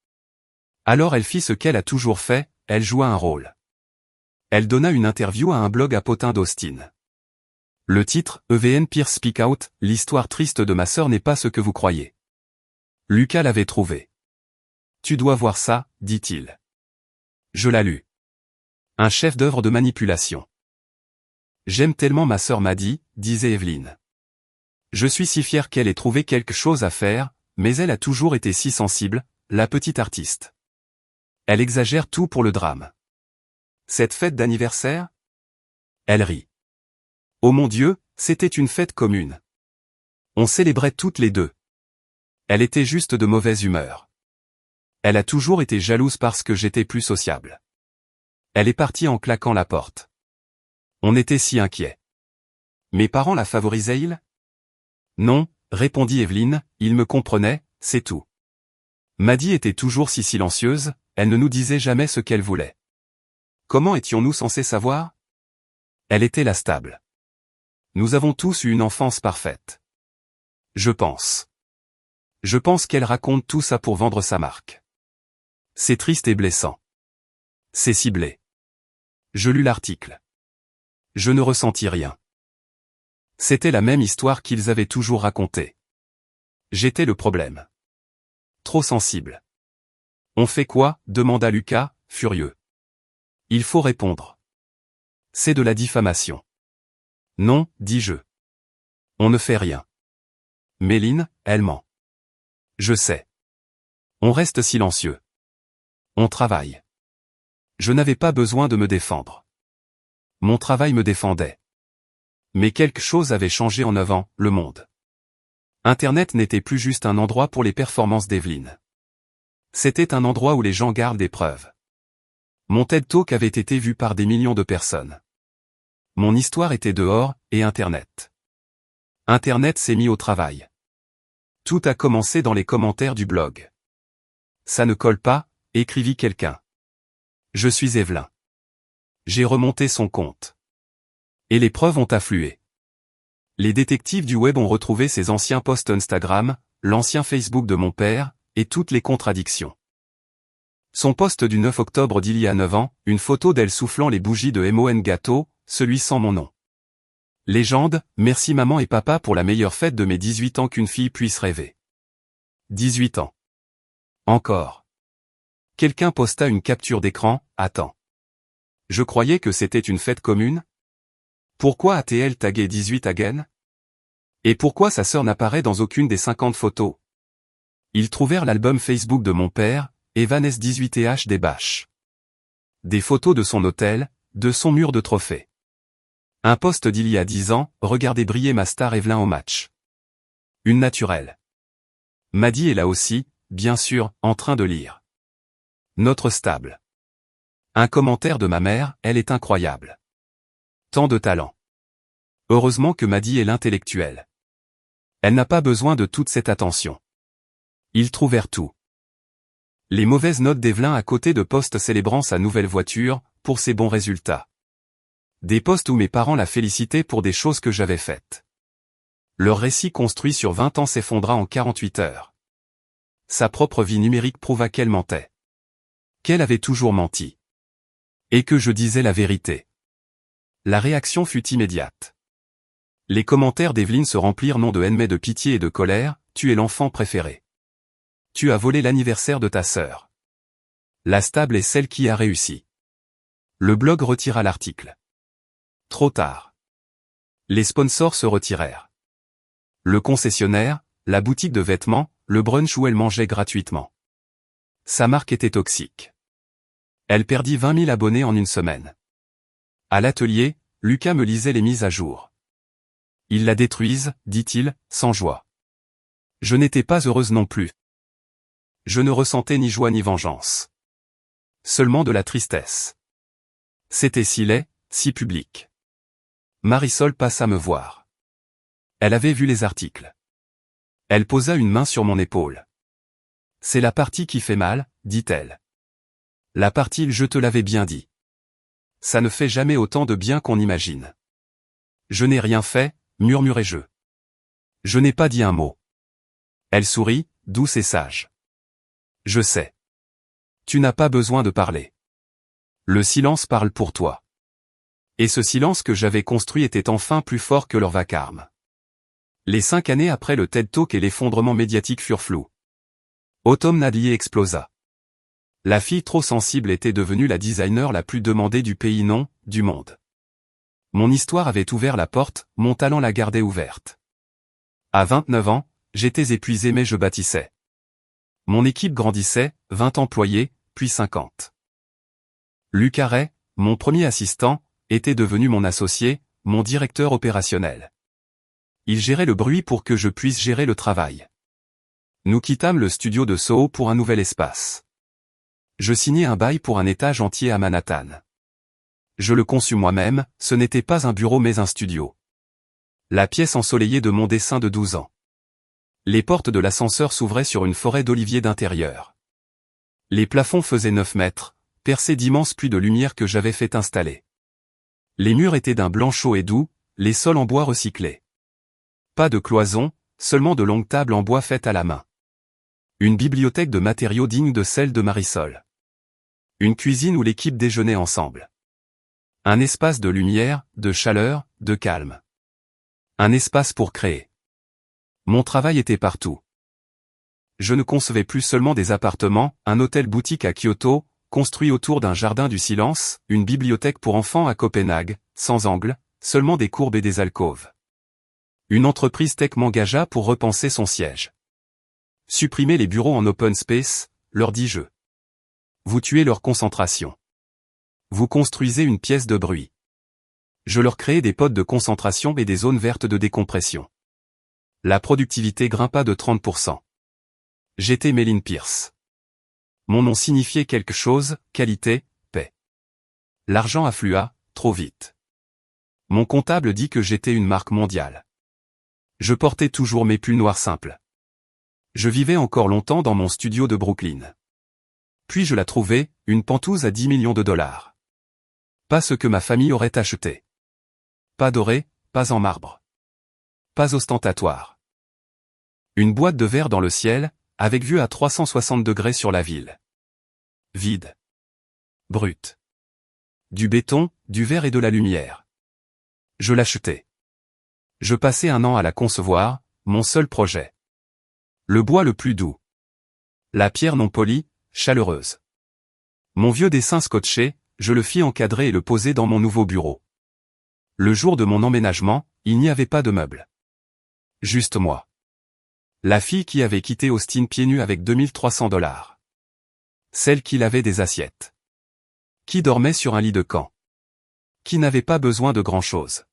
Alors elle fit ce qu'elle a toujours fait, elle joua un rôle. Elle donna une interview à un blog à potins d'Austin. Le titre, EVN Pierce Speak Out, l'histoire triste de ma sœur n'est pas ce que vous croyez. Lucas l'avait trouvé. Tu dois voir ça, dit-il. Je la lus. Un chef-d'œuvre de manipulation. J'aime tellement ma sœur Maddie, disait Evelyne. Je suis si fier qu'elle ait trouvé quelque chose à faire, mais elle a toujours été si sensible, la petite artiste. Elle exagère tout pour le drame. Cette fête d'anniversaire? Elle rit. Oh mon Dieu, c'était une fête commune. On célébrait toutes les deux. Elle était juste de mauvaise humeur. Elle a toujours été jalouse parce que j'étais plus sociable. Elle est partie en claquant la porte. On était si inquiets. Mes parents la favorisaient-ils? Non, répondit Evelyne, ils me comprenaient, c'est tout. Maddie était toujours si silencieuse, elle ne nous disait jamais ce qu'elle voulait. Comment étions-nous censés savoir? Elle était la stable. Nous avons tous eu une enfance parfaite. Je pense. Je pense qu'elle raconte tout ça pour vendre sa marque. C'est triste et blessant. C'est ciblé. Je lus l'article. Je ne ressentis rien. C'était la même histoire qu'ils avaient toujours racontée. J'étais le problème. Trop sensible. On fait quoi? Demanda Lucas, furieux. Il faut répondre. C'est de la diffamation. Non, dis-je. On ne fait rien. Méline, elle ment. Je sais. On reste silencieux. On travaille. Je n'avais pas besoin de me défendre. Mon travail me défendait. Mais quelque chose avait changé en 9 ans, le monde. Internet n'était plus juste un endroit pour les performances d'Evelyne. C'était un endroit où les gens gardent des preuves. Mon TED Talk avait été vu par des millions de personnes. Mon histoire était dehors, et Internet. Internet s'est mis au travail. Tout a commencé dans les commentaires du blog. Ça ne colle pas, écrivit quelqu'un. Je suis Evelyn. J'ai remonté son compte. Et les preuves ont afflué. Les détectives du web ont retrouvé ses anciens posts Instagram, l'ancien Facebook de mon père, et toutes les contradictions. Son post du 9 octobre d'il y a 9 ans, une photo d'elle soufflant les bougies de Mon Gâteau, celui sans mon nom. Légende, merci maman et papa pour la meilleure fête de mes 18 ans qu'une fille puisse rêver. 18 ans. Encore. Quelqu'un posta une capture d'écran, attends. Je croyais que c'était une fête commune? Pourquoi a-t-elle tagué 18 again? Et pourquoi sa sœur n'apparaît dans aucune des 50 photos? Ils trouvèrent l'album Facebook de mon père, Evan S18 des bâches. Des photos de son hôtel, de son mur de trophées. Un post d'il y a 10 ans, regardez briller ma star Evelyn au match. Une naturelle. Maddie est là aussi, bien sûr, en train de lire. Notre stable. Un commentaire de ma mère, elle est incroyable. Tant de talent. Heureusement que Maddie est l'intellectuelle. Elle n'a pas besoin de toute cette attention. Ils trouvèrent tout. Les mauvaises notes d'Evelyn à côté de posts célébrant sa nouvelle voiture, pour ses bons résultats. Des posts où mes parents la félicitaient pour des choses que j'avais faites. Leur récit construit sur 20 ans s'effondra en 48 heures. Sa propre vie numérique prouva qu'elle mentait. Qu'elle avait toujours menti. Et que je disais la vérité. La réaction fut immédiate. Les commentaires d'Evelyne se remplirent non de haine mais de pitié et de colère, tu es l'enfant préféré. Tu as volé l'anniversaire de ta sœur. La stable est celle qui a réussi. Le blog retira l'article. Trop tard. Les sponsors se retirèrent. Le concessionnaire, la boutique de vêtements, le brunch où elle mangeait gratuitement. Sa marque était toxique. Elle perdit 20 000 abonnés en une semaine. À l'atelier, Lucas me lisait les mises à jour. Ils la détruisent, dit-il, sans joie. Je n'étais pas heureuse non plus. Je ne ressentais ni joie ni vengeance. Seulement de la tristesse. C'était si laid, si public. Marisol passa me voir. Elle avait vu les articles. Elle posa une main sur mon épaule. C'est la partie qui fait mal, dit-elle. La partie je te l'avais bien dit. Ça ne fait jamais autant de bien qu'on imagine. Je n'ai rien fait, murmurai-je. Je n'ai pas dit un mot. Elle sourit, douce et sage. Je sais. Tu n'as pas besoin de parler. Le silence parle pour toi. Et ce silence que j'avais construit était enfin plus fort que leur vacarme. Les 5 années après le TED Talk et l'effondrement médiatique furent flous. Autumn Nadlier explosa. La fille trop sensible était devenue la designer la plus demandée du pays non, du monde. Mon histoire avait ouvert la porte, mon talent la gardait ouverte. À 29 ans, j'étais épuisé mais je bâtissais. Mon équipe grandissait, 20 employés, puis 50. Lucas Ray, mon premier assistant, était devenu mon associé, mon directeur opérationnel. Il gérait le bruit pour que je puisse gérer le travail. Nous quittâmes le studio de Soho pour un nouvel espace. Je signai un bail pour un étage entier à Manhattan. Je le conçus moi-même, ce n'était pas un bureau mais un studio. La pièce ensoleillée de mon dessin de 12 ans. Les portes de l'ascenseur s'ouvraient sur une forêt d'oliviers d'intérieur. Les plafonds faisaient 9 mètres, percés d'immenses pluies de lumière que j'avais fait installer. Les murs étaient d'un blanc chaud et doux, les sols en bois recyclé. Pas de cloisons, seulement de longues tables en bois faites à la main. Une bibliothèque de matériaux dignes de celle de Marisol. Une cuisine où l'équipe déjeunait ensemble. Un espace de lumière, de chaleur, de calme. Un espace pour créer. Mon travail était partout. Je ne concevais plus seulement des appartements, un hôtel boutique à Kyoto, construit autour d'un jardin du silence, une bibliothèque pour enfants à Copenhague, sans angle, seulement des courbes et des alcôves. Une entreprise tech m'engagea pour repenser son siège. Supprimer les bureaux en open space, leur dis-je. Vous tuez leur concentration. Vous construisez une pièce de bruit. Je leur créai des pods de concentration et des zones vertes de décompression. La productivité grimpa de 30%. J'étais Méline Pierce. Mon nom signifiait quelque chose, qualité, paix. L'argent afflua, trop vite. Mon comptable dit que j'étais une marque mondiale. Je portais toujours mes pulls noirs simples. Je vivais encore longtemps dans mon studio de Brooklyn. Puis je la trouvai, une pantouse à 10 millions de dollars. Pas ce que ma famille aurait acheté. Pas doré, pas en marbre. Pas ostentatoire. Une boîte de verre dans le ciel, avec vue à 360 degrés sur la ville. Vide. Brut. Du béton, du verre et de la lumière. Je l'achetai. Je passai un an à la concevoir, mon seul projet. Le bois le plus doux. La pierre non polie, chaleureuse. Mon vieux dessin scotché, je le fis encadrer et le poser dans mon nouveau bureau. Le jour de mon emménagement, il n'y avait pas de meubles. Juste moi. La fille qui avait quitté Austin pieds nus avec 2300 $. Celle qui lavait des assiettes. Qui dormait sur un lit de camp. Qui n'avait pas besoin de grand-chose.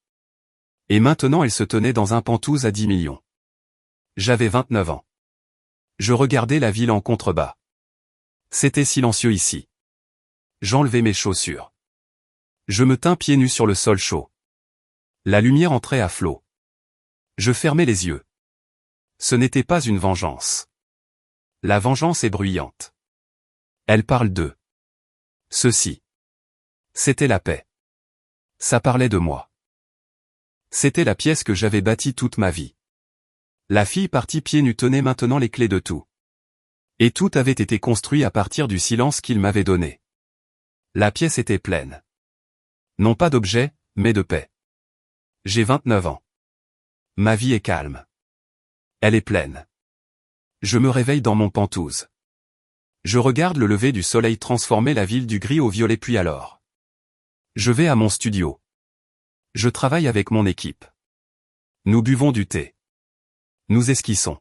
Et maintenant elle se tenait dans un pantouse à 10 millions. J'avais 29 ans. Je regardais la ville en contrebas. C'était silencieux ici. J'enlevai mes chaussures. Je me tins pieds nus sur le sol chaud. La lumière entrait à flot. Je fermai les yeux. Ce n'était pas une vengeance. La vengeance est bruyante. Elle parle d'eux. Ceci. C'était la paix. Ça parlait de moi. C'était la pièce que j'avais bâtie toute ma vie. La fille partie pieds nus tenait maintenant les clés de tout. Et tout avait été construit à partir du silence qu'il m'avait donné. La pièce était pleine. Non pas d'objets, mais de paix. J'ai 29 ans. Ma vie est calme. Elle est pleine. Je me réveille dans mon pantouse. Je regarde le lever du soleil transformer la ville du gris au violet puis alors. Je vais à mon studio. Je travaille avec mon équipe. Nous buvons du thé. Nous esquissons.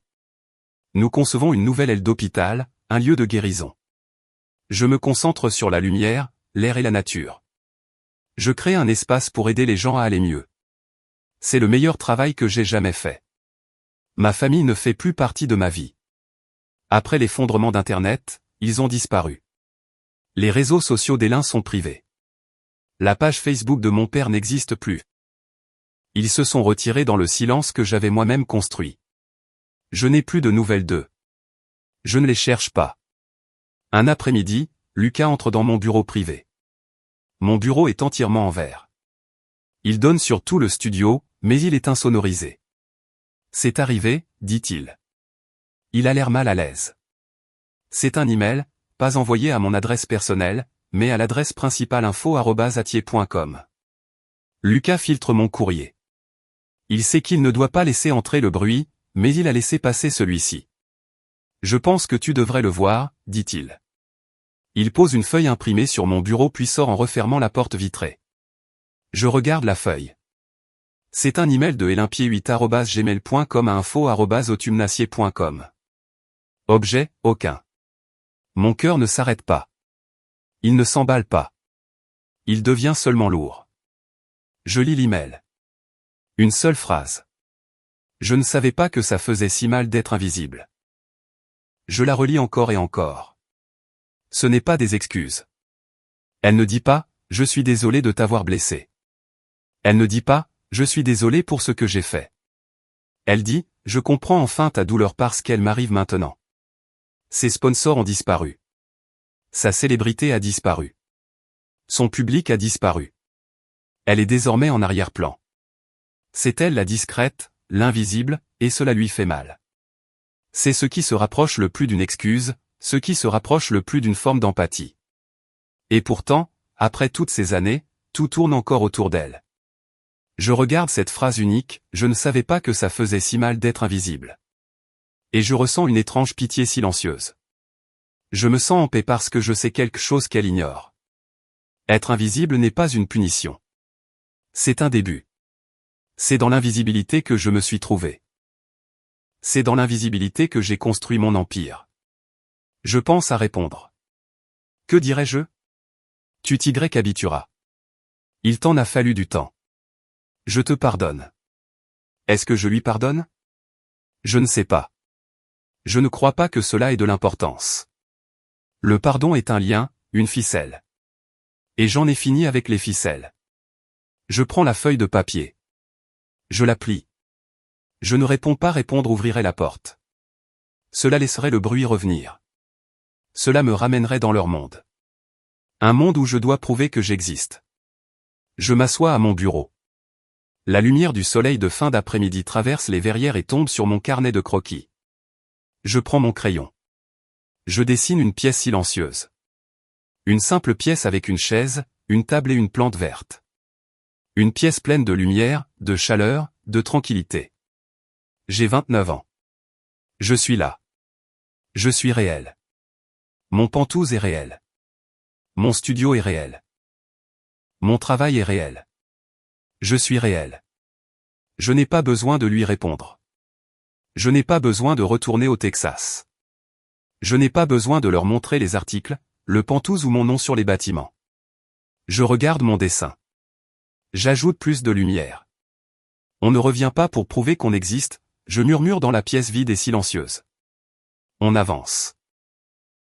Nous concevons une nouvelle aile d'hôpital, un lieu de guérison. Je me concentre sur la lumière, l'air et la nature. Je crée un espace pour aider les gens à aller mieux. C'est le meilleur travail que j'ai jamais fait. Ma famille ne fait plus partie de ma vie. Après l'effondrement d'Internet, ils ont disparu. Les réseaux sociaux des l'un sont privés. La page Facebook de mon père n'existe plus. Ils se sont retirés dans le silence que j'avais moi-même construit. Je n'ai plus de nouvelles d'eux. Je ne les cherche pas. Un après-midi, Lucas entre dans mon bureau privé. Mon bureau est entièrement en verre. Il donne sur tout le studio, mais il est insonorisé. C'est arrivé, dit-il. Il a l'air mal à l'aise. C'est un email, pas envoyé à mon adresse personnelle, mais à l'adresse principale info@atier.com. Lucas filtre mon courrier. Il sait qu'il ne doit pas laisser entrer le bruit, mais il a laissé passer celui-ci. Je pense que tu devrais le voir, dit-il. Il pose une feuille imprimée sur mon bureau puis sort en refermant la porte vitrée. Je regarde la feuille. C'est un email de elimpier8@gmail.com à info@autumnacier.com. Objet, aucun. Mon cœur ne s'arrête pas. Il ne s'emballe pas. Il devient seulement lourd. Je lis l'email. Une seule phrase. Je ne savais pas que ça faisait si mal d'être invisible. Je la relis encore et encore. Ce n'est pas des excuses. Elle ne dit pas, je suis désolé de t'avoir blessé. Elle ne dit pas, je suis désolé pour ce que j'ai fait. Elle dit, je comprends enfin ta douleur parce qu'elle m'arrive maintenant. Ses sponsors ont disparu. Sa célébrité a disparu. Son public a disparu. Elle est désormais en arrière-plan. C'est elle la discrète, l'invisible, et cela lui fait mal. C'est ce qui se rapproche le plus d'une excuse, ce qui se rapproche le plus d'une forme d'empathie. Et pourtant, après toutes ces années, tout tourne encore autour d'elle. Je regarde cette phrase unique, je ne savais pas que ça faisait si mal d'être invisible. Et je ressens une étrange pitié silencieuse. Je me sens en paix parce que je sais quelque chose qu'elle ignore. Être invisible n'est pas une punition. C'est un début. C'est dans l'invisibilité que je me suis trouvé. C'est dans l'invisibilité que j'ai construit mon empire. Je pense à répondre. Que dirais-je? Tu t'y habitueras. Il t'en a fallu du temps. Je te pardonne. Est-ce que je lui pardonne? Je ne sais pas. Je ne crois pas que cela ait de l'importance. Le pardon est un lien, une ficelle. Et j'en ai fini avec les ficelles. Je prends la feuille de papier. Je la plie. Je ne réponds pas, répondre ouvrirait la porte. Cela laisserait le bruit revenir. Cela me ramènerait dans leur monde. Un monde où je dois prouver que j'existe. Je m'assois à mon bureau. La lumière du soleil de fin d'après-midi traverse les verrières et tombe sur mon carnet de croquis. Je prends mon crayon. Je dessine une pièce silencieuse. Une simple pièce avec une chaise, une table et une plante verte. Une pièce pleine de lumière, de chaleur, de tranquillité. J'ai 29 ans. Je suis là. Je suis réel. Mon Pantouz est réel. Mon studio est réel. Mon travail est réel. Je suis réel. Je n'ai pas besoin de lui répondre. Je n'ai pas besoin de retourner au Texas. Je n'ai pas besoin de leur montrer les articles, le Pantouz ou mon nom sur les bâtiments. Je regarde mon dessin. J'ajoute plus de lumière. On ne revient pas pour prouver qu'on existe, je murmure dans la pièce vide et silencieuse. On avance.